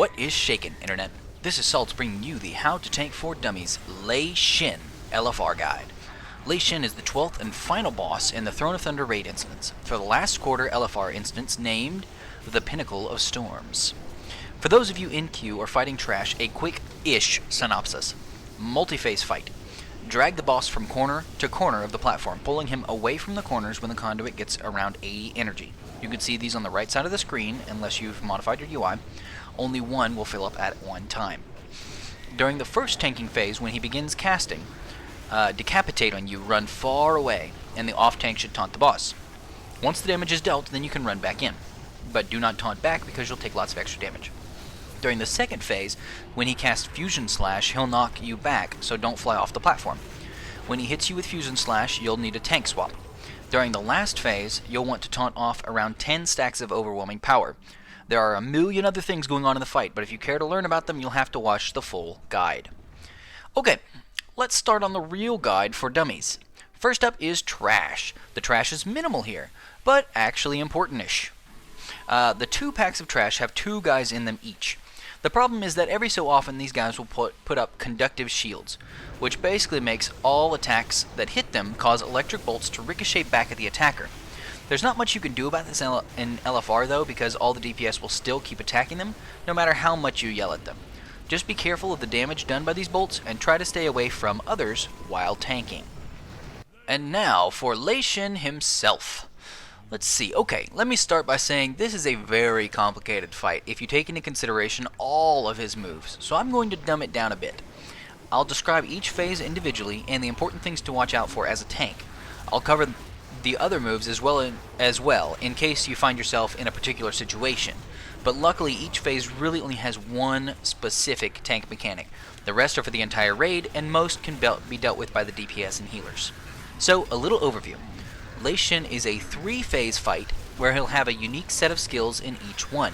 What is shaken, Internet? This is Saltz bringing you the How to Tank for Dummies Lei Shen LFR guide. Lei Shen is the 12th and final boss in the Throne of Thunder raid instance, for the last quarter LFR instance named the Pinnacle of Storms. For those of you in queue or fighting trash, a quick-ish synopsis. Multi-phase fight. Drag the boss from corner to corner of the platform, pulling him away from the corners when the conduit gets around 80 energy. You can see these on the right side of the screen, unless you've modified your UI. Only one will fill up at one time. During the first tanking phase, when he begins casting, Decapitate on you, run far away, and the off tank should taunt the boss. Once the damage is dealt, then you can run back in. But do not taunt back because you'll take lots of extra damage. During the second phase, when he casts Fusion Slash, he'll knock you back, so don't fly off the platform. When he hits you with Fusion Slash, you'll need a tank swap. During the last phase, you'll want to taunt off around 10 stacks of overwhelming power. There are a million other things going on in the fight, but if you care to learn about them, you'll have to watch the full guide. Okay, let's start on the real guide for dummies. First up is trash. The trash is minimal here, but actually important-ish. The 2 packs of trash have 2 guys in them each. The problem is that every so often these guys will put up conductive shields, which basically makes all attacks that hit them cause electric bolts to ricochet back at the attacker. There's not much you can do about this in LFR though, because all the DPS will still keep attacking them, no matter how much you yell at them. Just be careful of the damage done by these bolts, and try to stay away from others while tanking. And now for Lei Shen himself. Let's see. Okay, let me start by saying this is a very complicated fight if you take into consideration all of his moves, so I'm going to dumb it down a bit. I'll describe each phase individually and the important things to watch out for as a tank. I'll cover the other moves as well in case you find yourself in a particular situation, but luckily each phase really only has one specific tank mechanic. The rest are for the entire raid, and most can be dealt with by the DPS and healers. So, a little overview. Lei Shen is a 3-phase fight where he'll have a unique set of skills in each one.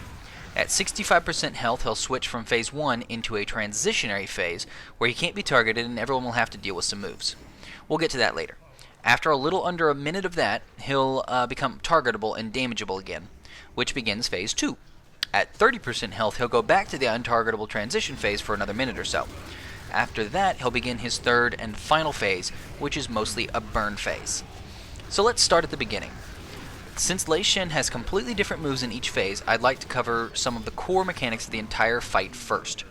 At 65% health, he'll switch from phase 1 into a transitionary phase where he can't be targeted and everyone will have to deal with some moves. We'll get to that later. After a little under a minute of that, he'll become targetable and damageable again, which begins phase 2. At 30% health, he'll go back to the untargetable transition phase for another minute or so. After that, he'll begin his 3rd and final phase, which is mostly a burn phase. So let's start at the beginning. Since Lei Shen has completely different moves in each phase, I'd like to cover some of the core mechanics of the entire fight first.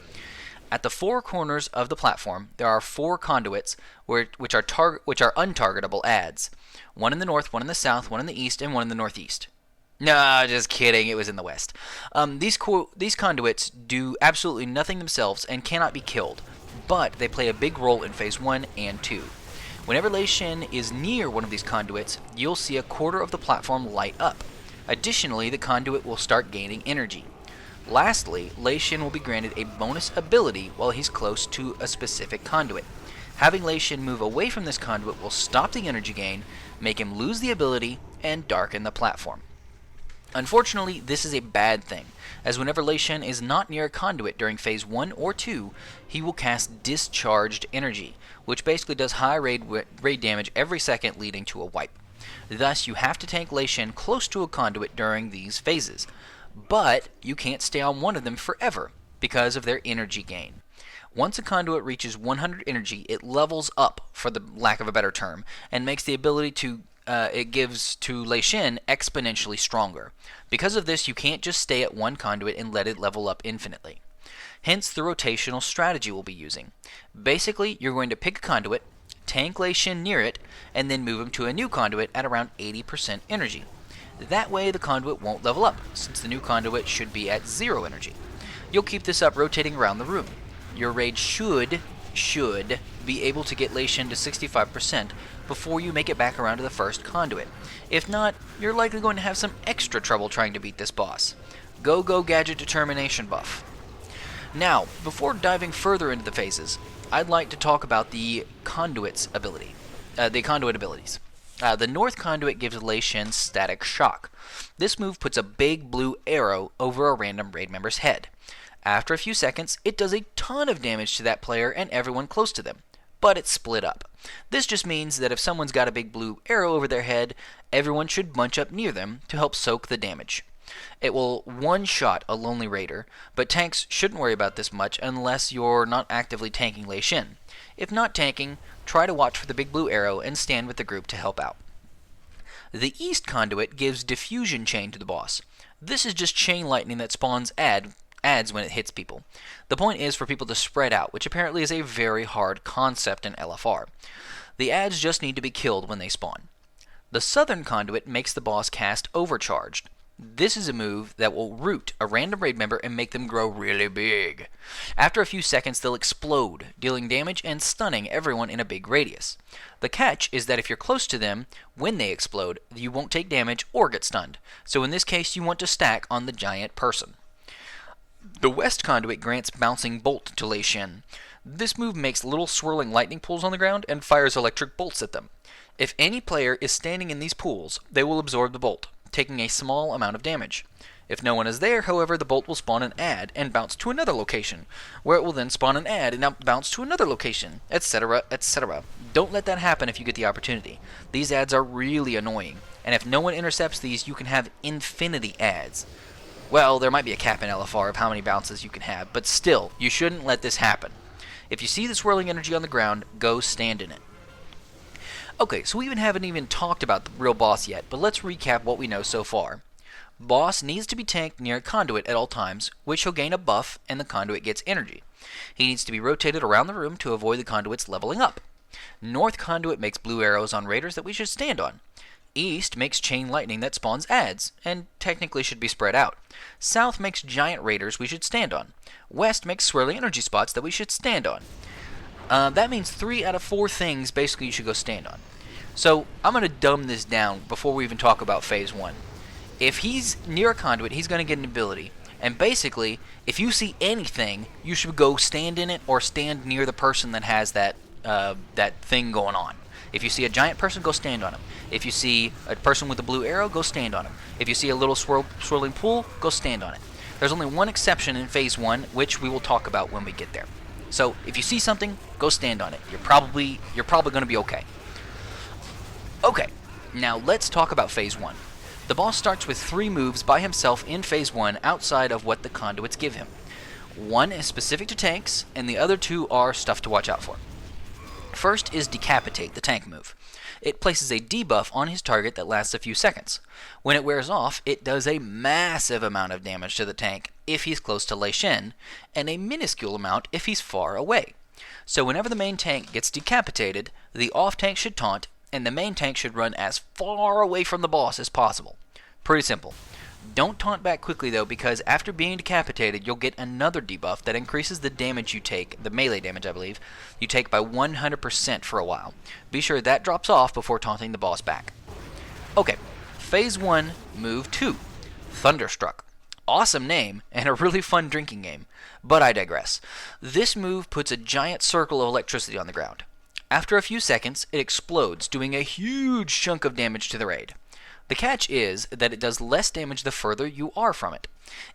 At the 4 corners of the platform, there are 4 conduits which are untargetable adds. One in the north, one in the south, one in the east, and one in the northeast. No, just kidding, it was in the west. These conduits do absolutely nothing themselves and cannot be killed, but they play a big role in phase 1 and 2. Whenever Lei Shen is near one of these conduits, you'll see a quarter of the platform light up. Additionally, the conduit will start gaining energy. Lastly, Lei Shen will be granted a bonus ability while he's close to a specific conduit. Having Lei Shen move away from this conduit will stop the energy gain, make him lose the ability, and darken the platform. Unfortunately, this is a bad thing, as whenever Lei Shen is not near a conduit during phase 1 or 2, he will cast discharged energy, which basically does high raid damage every second, leading to a wipe. Thus, you have to tank Lei Shen close to a conduit during these phases, but you can't stay on one of them forever because of their energy gain. Once a conduit reaches 100 energy, it levels up, for the lack of a better term, and makes the ability it gives to Lei Shen exponentially stronger. Because of this, you can't just stay at one conduit and let it level up infinitely. Hence the rotational strategy we'll be using. Basically, you're going to pick a conduit, tank Lei Shen near it, and then move him to a new conduit at around 80% energy. That way the conduit won't level up, since the new conduit should be at 0 energy. You'll keep this up rotating around the room. Your raid should be able to get Lei Shen to 65% before you make it back around to the first conduit. If not, you're likely going to have some extra trouble trying to beat this boss. Go Gadget Determination buff. Now, before diving further into the phases, I'd like to talk about the conduit abilities. The north conduit gives Lei Shen Static Shock. This move puts a big blue arrow over a random raid member's head. After a few seconds, it does a ton of damage to that player and everyone close to them, but it's split up. This just means that if someone's got a big blue arrow over their head, everyone should bunch up near them to help soak the damage. It will one-shot a lonely raider, but tanks shouldn't worry about this much unless you're not actively tanking Lei Shen. If not tanking, try to watch for the big blue arrow and stand with the group to help out. The East Conduit gives Diffusion Chain to the boss. This is just chain lightning that spawns adds when it hits people. The point is for people to spread out, which apparently is a very hard concept in LFR. The adds just need to be killed when they spawn. The Southern Conduit makes the boss cast Overcharged. This is a move that will root a random raid member and make them grow really big. After a few seconds, they'll explode, dealing damage and stunning everyone in a big radius. The catch is that if you're close to them, when they explode, you won't take damage or get stunned. So in this case, you want to stack on the giant person. The West Conduit grants Bouncing Bolt to Lei Shen. This move makes little swirling lightning pools on the ground and fires electric bolts at them. If any player is standing in these pools, they will absorb the bolt, taking a small amount of damage. If no one is there, however, the bolt will spawn an add and bounce to another location, where it will then spawn an add and now bounce to another location, etc., etc. Don't let that happen if you get the opportunity. These adds are really annoying, and if no one intercepts these, you can have infinity adds. Well, there might be a cap in LFR of how many bounces you can have, but still, you shouldn't let this happen. If you see the swirling energy on the ground, go stand in it. Okay, so we haven't even talked about the real boss yet, but let's recap what we know so far. Boss needs to be tanked near a conduit at all times, which he'll gain a buff and the conduit gets energy. He needs to be rotated around the room to avoid the conduits leveling up. North Conduit makes blue arrows on raiders that we should stand on. East makes chain lightning that spawns adds, and technically should be spread out. South makes giant raiders we should stand on. West makes swirling energy spots that we should stand on. That means 3 out of 4 things basically you should go stand on. So I'm going to dumb this down before we even talk about Phase 1. If he's near a conduit, he's going to get an ability. And basically, if you see anything, you should go stand in it or stand near the person that has that thing going on. If you see a giant person, go stand on him. If you see a person with a blue arrow, go stand on him. If you see a little swirling pool, go stand on it. There's only one exception in Phase 1, which we will talk about when we get there. So if you see something, go stand on it. You're probably going to be okay. Okay, now let's talk about Phase 1. The boss starts with 3 moves by himself in Phase 1 outside of what the conduits give him. 1 is specific to tanks, and the other 2 are stuff to watch out for. First is Decapitate, the tank move. It places a debuff on his target that lasts a few seconds. When it wears off, it does a massive amount of damage to the tank if he's close to Lei Shen, and a minuscule amount if he's far away. So whenever the main tank gets decapitated, the off tank should taunt, and the main tank should run as far away from the boss as possible. Pretty simple. Don't taunt back quickly though, because after being decapitated, you'll get another debuff that increases the damage you take, the melee damage I believe, you take by 100% for a while. Be sure that drops off before taunting the boss back. Okay, Phase 1, Move 2, Thunderstruck. Awesome name, and a really fun drinking game. But I digress. This move puts a giant circle of electricity on the ground. After a few seconds, it explodes, doing a huge chunk of damage to the raid. The catch is that it does less damage the further you are from it.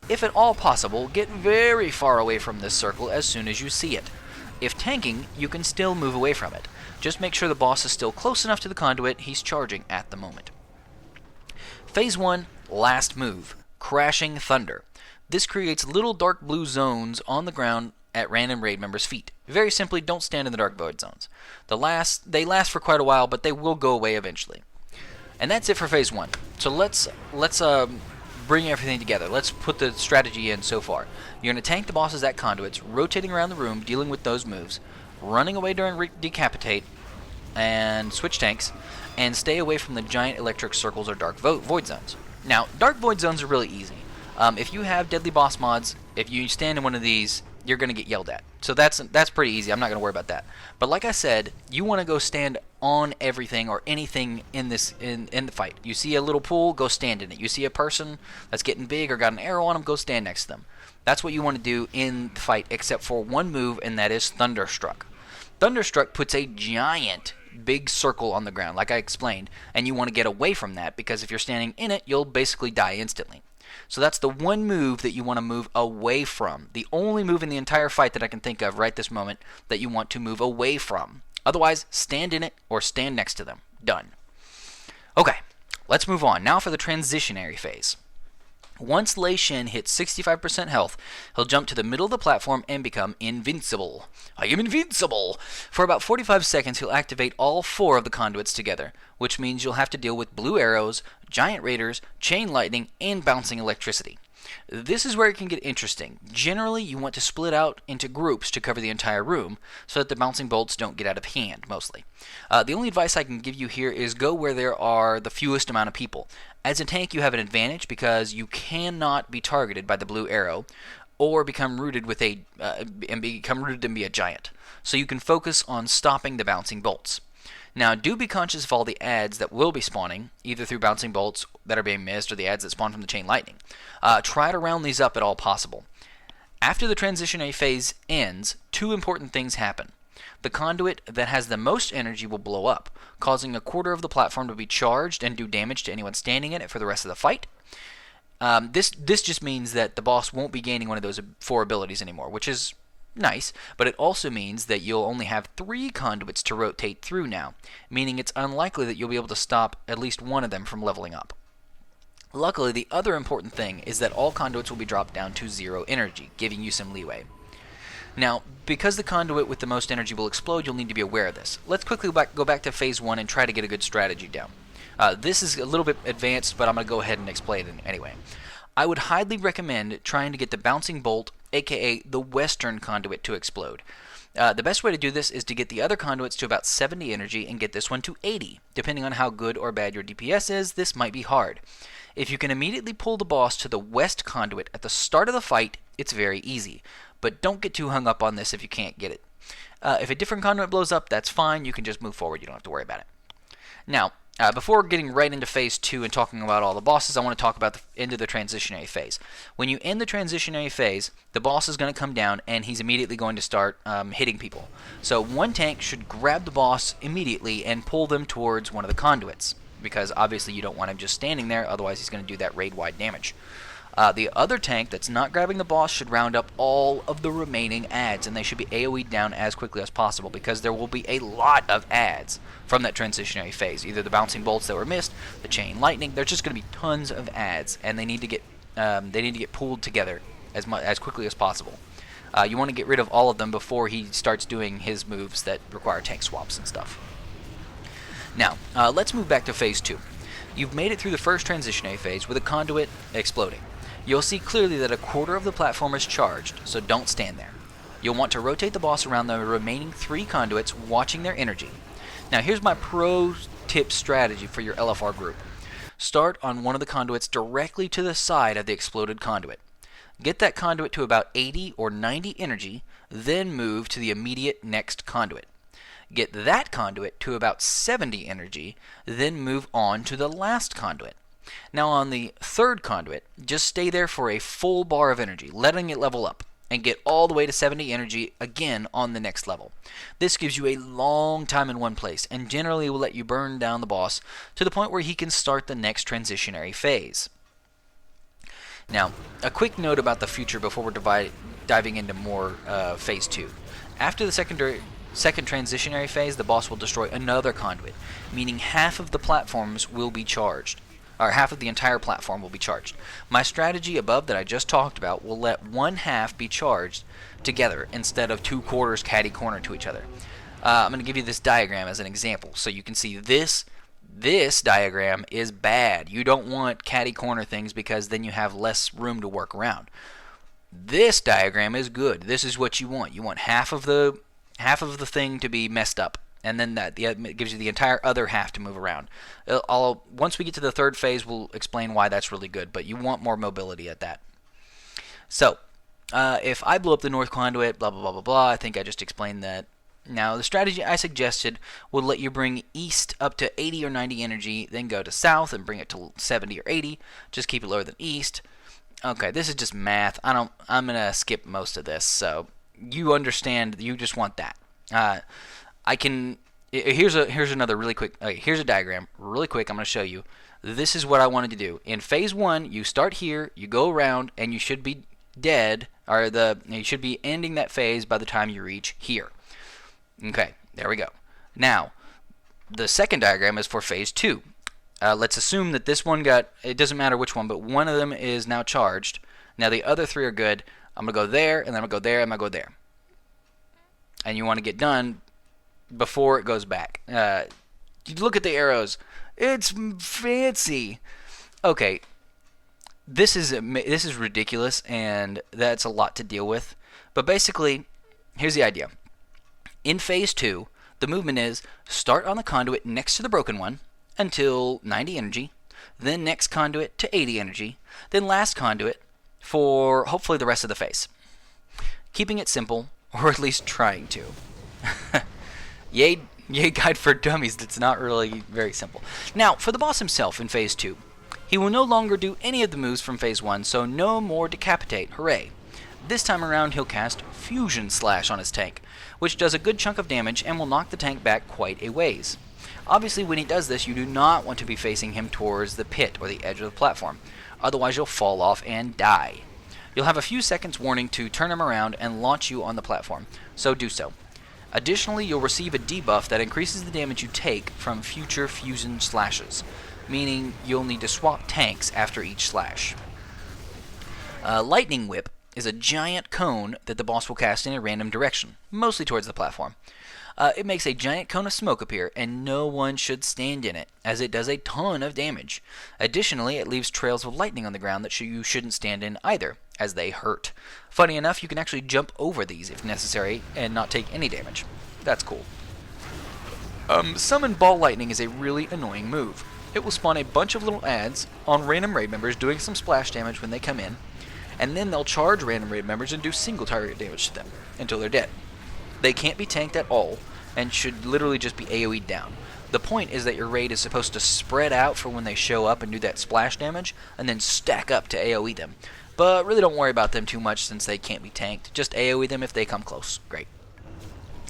If at all possible, get very far away from this circle as soon as you see it. If tanking, you can still move away from it. Just make sure the boss is still close enough to the conduit he's charging at the moment. Phase 1, last move, Crashing Thunder. This creates little dark blue zones on the ground at random raid members' feet. Very simply, don't stand in the dark void zones. They last for quite a while, but they will go away eventually. And that's it for Phase 1. So let's bring everything together. Let's put the strategy in so far. You're going to tank the bosses at conduits, rotating around the room, dealing with those moves, running away during decapitate, and switch tanks, and stay away from the giant electric circles or dark void zones. Now, dark void zones are really easy. If you have deadly boss mods, if you stand in one of these, you're going to get yelled at. So that's pretty easy. I'm not going to worry about that. But like I said, you want to go stand on everything or anything in the fight. You see a little pool, go stand in it. You see a person that's getting big or got an arrow on them, go stand next to them. That's what you want to do in the fight, except for one move, and that is Thunderstruck. Thunderstruck puts a giant big circle on the ground, like I explained, and you want to get away from that, because if you're standing in it, you'll basically die instantly. So that's the one move that you want to move away from. The only move in the entire fight that I can think of right this moment that you want to move away from. Otherwise, stand in it or stand next to them. Done. Okay, let's move on. Now for the Transitionary Phase. Once Lei Shen hits 65% health, he'll jump to the middle of the platform and become invincible. I am invincible! For about 45 seconds, he'll activate all 4 of the conduits together, which means you'll have to deal with blue arrows, giant raiders, chain lightning, and bouncing electricity. This is where it can get interesting. Generally, you want to split out into groups to cover the entire room so that the bouncing bolts don't get out of hand, mostly. The only advice I can give you here is go where there are the fewest amount of people. As a tank, you have an advantage because you cannot be targeted by the blue arrow or become rooted and be a giant. So you can focus on stopping the bouncing bolts. Now, do be conscious of all the adds that will be spawning, either through bouncing bolts that are being missed or the adds that spawn from the chain lightning. Try to round these up at all possible. After the transitionary phase ends, 2 important things happen. The conduit that has the most energy will blow up, causing a quarter of the platform to be charged and do damage to anyone standing in it for the rest of the fight. This just means that the boss won't be gaining one of those 4 abilities anymore, which is nice, but it also means that you'll only have 3 conduits to rotate through now, meaning it's unlikely that you'll be able to stop at least one of them from leveling up. Luckily, the other important thing is that all conduits will be dropped down to 0 energy, giving you some leeway. Now, because the conduit with the most energy will explode, you'll need to be aware of this. Let's quickly go back to Phase 1 and try to get a good strategy down. This is a little bit advanced, but I'm going to go ahead and explain it anyway. I would highly recommend trying to get the bouncing bolt, aka the western conduit, to explode. The best way to do this is to get the other conduits to about 70 energy and get this one to 80. Depending on how good or bad your DPS is, this might be hard. If you can immediately pull the boss to the west conduit at the start of the fight, it's very easy. But don't get too hung up on this if you can't get it. If a different conduit blows up, that's fine. You can just move forward. You don't have to worry about it. Now, before getting right into Phase 2 and talking about all the bosses, I want to talk about the end of the transitionary phase. When you end the transitionary phase, the boss is going to come down and he's immediately going to start hitting people. So one tank should grab the boss immediately and pull them towards one of the conduits, because obviously you don't want him just standing there, otherwise he's going to do that raid-wide damage. The other tank that's not grabbing the boss should round up all of the remaining adds, and they should be AoE'd down as quickly as possible, because there will be a lot of adds from that transitionary phase. Either the bouncing bolts that were missed, the chain lightning. There's just going to be tons of adds, and they need to get pulled together as quickly as possible. You want to get rid of all of them before he starts doing his moves that require tank swaps and stuff. Now, let's move back to Phase 2. You've made it through the first transitionary phase with a conduit exploding. You'll see clearly that a quarter of the platform is charged, so don't stand there. You'll want to rotate the boss around the remaining 3 conduits, watching their energy. Now here's my pro tip strategy for your LFR group. Start on one of the conduits directly to the side of the exploded conduit. Get that conduit to about 80 or 90 energy, then move to the immediate next conduit. Get that conduit to about 70 energy, then move on to the last conduit. Now on the third conduit, just stay there for a full bar of energy, letting it level up, and get all the way to 70 energy again on the next level. This gives you a long time in one place, and generally will let you burn down the boss to the point where he can start the next transitionary phase. Now, a quick note about the future before we're diving into more Phase 2. After the second transitionary phase, the boss will destroy another conduit, meaning half of the platforms will be charged. Or half of the entire platform will be charged. My strategy above that I just talked about will let one half be charged together instead of 2 quarters catty-corner to each other. I'm going to give you this diagram as an example, so you can see this diagram is bad. You don't want catty-corner things because then you have less room to work around. This diagram is good. This is what you want. You want half of the thing to be messed up, and then that gives you the entire other half to move around. Once we get to the third phase, we'll explain why that's really good, but you want more mobility at that. So, if I blow up the north conduit, blah, blah, blah, blah, blah, I think I just explained that. Now, the strategy I suggested would let you bring east up to 80 or 90 energy, then go to south and bring it to 70 or 80. Just keep it lower than east. Okay, this is just math. I'm going to skip most of this, so you understand, you just want that. Here's another really quick. Here's a diagram, really quick. I'm going to show you. This is what I wanted to do. In Phase 1, you start here, you go around, and you should be dead, or you should be ending that phase by the time you reach here. Okay, there we go. Now, the second diagram is for Phase 2. Let's assume that this one got, it doesn't matter which one, but one of them is now charged. Now the other 3 are good. I'm going to go there, and then I'm going to go there, and I'm going to go there. And you want to get done before it goes back. You look at the arrows. It's fancy. Okay, this is ridiculous, and that's a lot to deal with. But basically, here's the idea. In Phase 2, the movement is start on the conduit next to the broken one until 90 energy, then next conduit to 80 energy, then last conduit for hopefully the rest of the phase. Keeping it simple, or at least trying to. Yay guide for dummies that's not really very simple. Now, for the boss himself in Phase 2, he will no longer do any of the moves from Phase 1, so no more Decapitate, hooray. This time around he'll cast Fusion Slash on his tank, which does a good chunk of damage and will knock the tank back quite a ways. Obviously when he does this, you do not want to be facing him towards the pit or the edge of the platform, otherwise you'll fall off and die. You'll have a few seconds warning to turn him around and launch you on the platform, so do so. Additionally, you'll receive a debuff that increases the damage you take from future fusion slashes, meaning you'll need to swap tanks after each slash. Lightning Whip is a giant cone that the boss will cast in a random direction, mostly towards the platform. It makes a giant cone of smoke appear, and no one should stand in it, as it does a ton of damage. Additionally, it leaves trails of lightning on the ground that you shouldn't stand in either, as they hurt. Funny enough, you can actually jump over these if necessary, and not take any damage. That's cool. Summon Ball Lightning is a really annoying move. It will spawn a bunch of little adds on random raid members doing some splash damage when they come in, and then they'll charge random raid members and do single target damage to them, until they're dead. They can't be tanked at all, and should literally just be AoE'd down. The point is that your raid is supposed to spread out for when they show up and do that splash damage, and then stack up to AoE them. But really don't worry about them too much since they can't be tanked. Just AoE them if they come close. Great.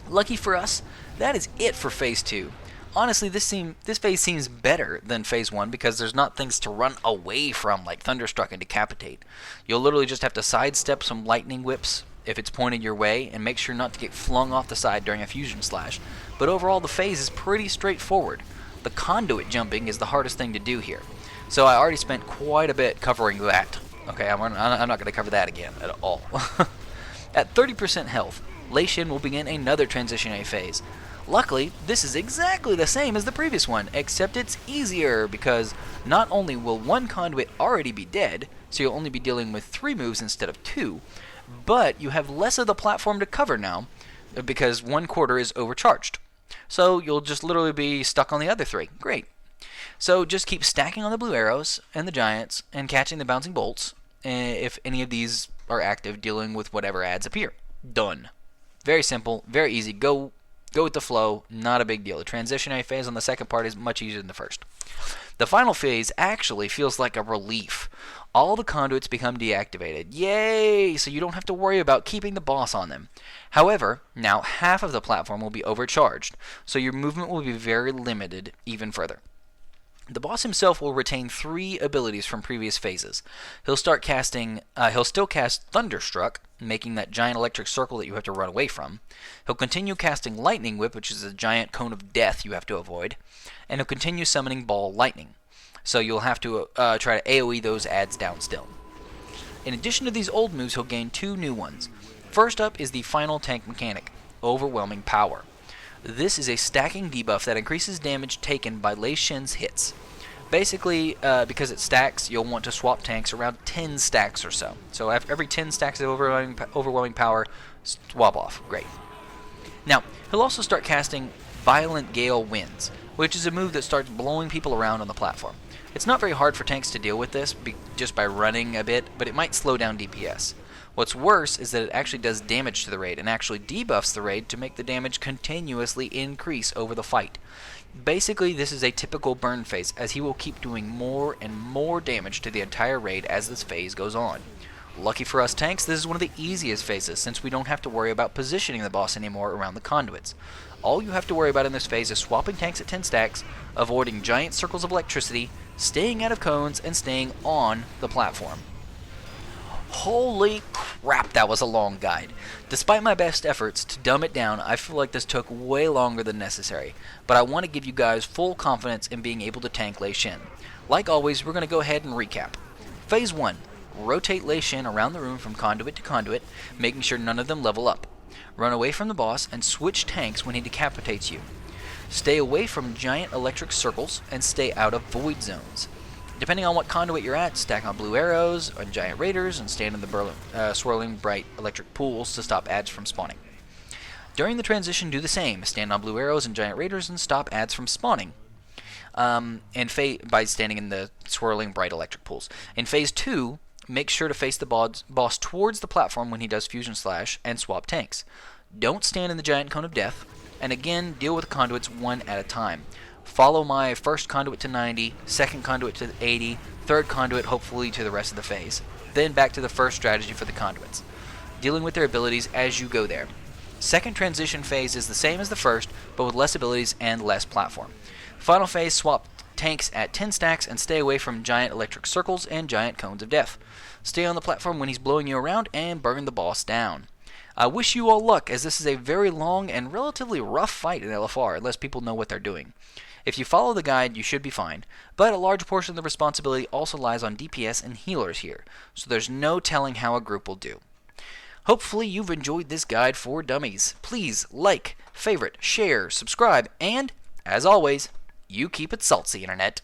Lucky for us, that is it for Phase 2. Honestly, this phase seems better than Phase 1 because there's not things to run away from like Thunderstruck and Decapitate. You'll literally just have to sidestep some lightning whips if it's pointed your way, and make sure not to get flung off the side during a fusion slash. But overall, the phase is pretty straightforward. The Conduit Jumping is the hardest thing to do here. So I already spent quite a bit covering that. Okay, I'm not going to cover that again at all. At 30% health, Lei Shen will begin another transitionary phase. Luckily, this is exactly the same as the previous one, except it's easier because not only will one conduit already be dead, so you'll only be dealing with 3 moves instead of 2, but you have less of the platform to cover now because 1/4 is overcharged. So you'll just literally be stuck on the other 3. Great. So just keep stacking on the blue arrows and the giants and catching the bouncing bolts if any of these are active, dealing with whatever adds appear. Done. Very simple, very easy. Go with the flow, not a big deal. The transitionary phase on the second part is much easier than the first. The final phase actually feels like a relief. All the conduits become deactivated. Yay! So you don't have to worry about keeping the boss on them. However, now half of the platform will be overcharged, so your movement will be very limited even further. The boss himself will retain 3 abilities from previous phases. He'll still cast Thunderstruck, making that giant electric circle that you have to run away from. He'll continue casting Lightning Whip, which is a giant cone of death you have to avoid. And he'll continue summoning Ball Lightning. So you'll have to try to AoE those adds down still. In addition to these old moves, he'll gain 2 new ones. First up is the final tank mechanic, Overwhelming Power. This is a stacking debuff that increases damage taken by Lei Shen's hits. Basically, because it stacks, you'll want to swap tanks around 10 stacks or so. So every 10 stacks of overwhelming power, swap off. Great. Now, he'll also start casting Violent Gale Winds, which is a move that starts blowing people around on the platform. It's not very hard for tanks to deal with this just by running a bit, but it might slow down DPS. What's worse is that it actually does damage to the raid and actually debuffs the raid to make the damage continuously increase over the fight. Basically, this is a typical burn phase, as he will keep doing more and more damage to the entire raid as this phase goes on. Lucky for us tanks, this is one of the easiest phases, since we don't have to worry about positioning the boss anymore around the conduits. All you have to worry about in this phase is swapping tanks at 10 stacks, avoiding giant circles of electricity, staying out of cones, and staying on the platform. Holy crap, that was a long guide. Despite my best efforts to dumb it down, I feel like this took way longer than necessary, but I want to give you guys full confidence in being able to tank Lei Shen. Like always, we're going to go ahead and recap. Phase 1. Rotate Lei Shen around the room from conduit to conduit, making sure none of them level up. Run away from the boss and switch tanks when he decapitates you. Stay away from giant electric circles and stay out of void zones. Depending on what conduit you're at, stack on blue arrows on giant raiders and stand in the swirling bright electric pools to stop adds from spawning. During the transition, do the same. Stand on blue arrows and giant raiders and stop adds from spawning. By standing in the swirling bright electric pools. In Phase 2, make sure to face the boss towards the platform when he does Fusion Slash and swap tanks. Don't stand in the giant cone of death, and again, deal with conduits one at a time. Follow my first conduit to 90, second conduit to 80, third conduit hopefully to the rest of the phase. Then back to the first strategy for the conduits, dealing with their abilities as you go there. Second transition phase is the same as the first, but with less abilities and less platform. Final phase, swap tanks at 10 stacks and stay away from giant electric circles and giant cones of death. Stay on the platform when he's blowing you around and burn the boss down. I wish you all luck, as this is a very long and relatively rough fight in LFR unless people know what they're doing. If you follow the guide, you should be fine, but a large portion of the responsibility also lies on DPS and healers here, so there's no telling how a group will do. Hopefully you've enjoyed this guide for dummies. Please like, favorite, share, subscribe, and, as always, you keep it salty, Internet.